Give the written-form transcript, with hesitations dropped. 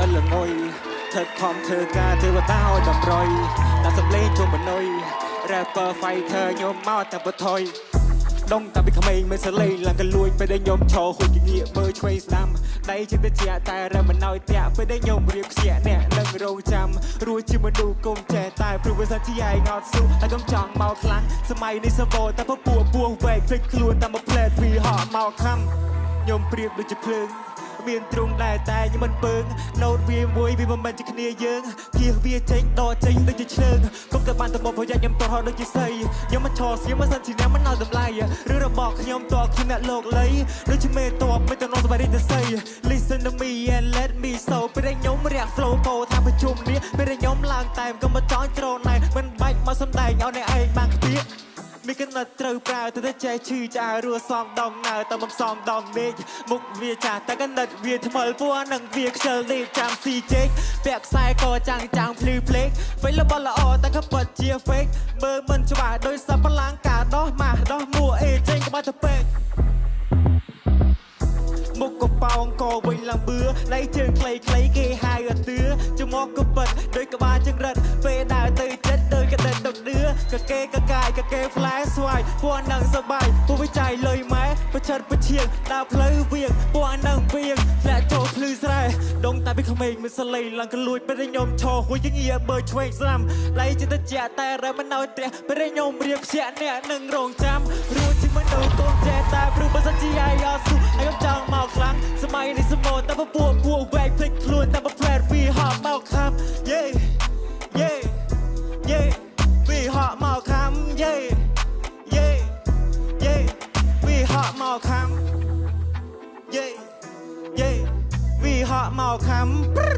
ân là ngôi thật thòm thơ ca thơ và tao đầm rồi đã sầm lên cho mình nơi rapper phải thơ nhôm mau tập thôi đông ta biết không mình sẽ lấy là cái lùi phải để nhôm cho hồi kinh nghiệm mơ chơi năm đây chỉ biết trẻ tài ra mình nói tẹo phải để nhôm riêng trẻ nè nâng râu chăm ruồi chỉ mình đủ cùng trẻ tài pru với chi ai ngọt su ta không chọn màu khángสมัยนี้สมบูรณ์แต่พอปัวแหวกพลิกคลวนตามมาเพลดวีหอมาวคำยมเปรียบด้วยจะเพลิงមានទ្រង់ដែរតែខ្ញុំមិនពើងណូតវាមួយវាមិនមែនជាគ្នាយើងគៀវាចេញដកចេញដូចជាឆ្លើងគុំតែបានតែមកប្រយ័ត្នខ្ញុំទៅហត់ដូចជាស័យខ្ញុំមិនឈរស្ងៀមមិនសិនជាអ្នកមិនឲ្យតម្លៃឬរបស់ខ្ញុំតខ្ញុំអ្នកលោកលៃដូចជាមេតបមិនទៅនំសប្បាយរីទៅស័យ Listen to me and let me so ពេលខ្ញុំរាក់ flow ពោថាប្រជុំនេះពេលខ្ញុំឡើងតែក៏មកចង់ត្រណៃមិនបាច់មកសំដែងឲ្យអ្នកឯងបានខ្ពៀកมีกันนัดត្រូវប្រើទៅតែចែកឈឺចារស់សំដំណើរតែមិនសំដំមេឃមុខវាចាតែកណិតវាថ្មិលពួរនឹងវាខ្ជិលលេខចាំស៊ីជេកពាក់ខ្សែកចាំងភ្លឺភ្លេកហ្វេលបលល្អតែក៏ពិតជា fake មើលមិនច្បាស់ដោយសាប់បលាំងកាដោះម៉ាស់ដោះមួអេចេញក្បាច់ទៅពេកមុខក៏ប៉ោងក៏វិញឡើងបឿដៃជើងខ្លីគេហៅអត់ទឿចមកក៏ពិតដោយក្បាលជើងរត់ពេលដើរទៅចិត្តដូចកដិតដកដឿកកេកកាយកកេផ្លែស្វាយពួកនឹងសបាយពួកវិច័យលុយម៉ែប្រឆិតប្រឈៀងដើរផ្លូវវៀងពួកនឹងវៀងធ្លាក់ចូលភ្លឺស្រែដងតែពីក្មេងមិនសលេងឡើងក៏លួចពេលខ្ញុំឈរហួយជាងារបើឆ្វេងស្រាំដៃចិត្តជាតែរើមិនឲ្យផ្ទះពេលខ្ញុំរៀបខ្ជាក់អ្នកនឹងរងចាំរួចជាមួយដូនកូនចែតែព្រោះបើសិនជាអាយអត់ស៊ូហើយខ្ញុំចង់មកខ្លាំងสมัยนี้สมองแต่พวกแหวกพลิกคลวนแต่มาแพลดวีหอบเมาคำเย่เย่เย่วีหอบเมาคำเย่เย่เย่วีหอบเมาคำเย่เย่วีหอบเมาคำ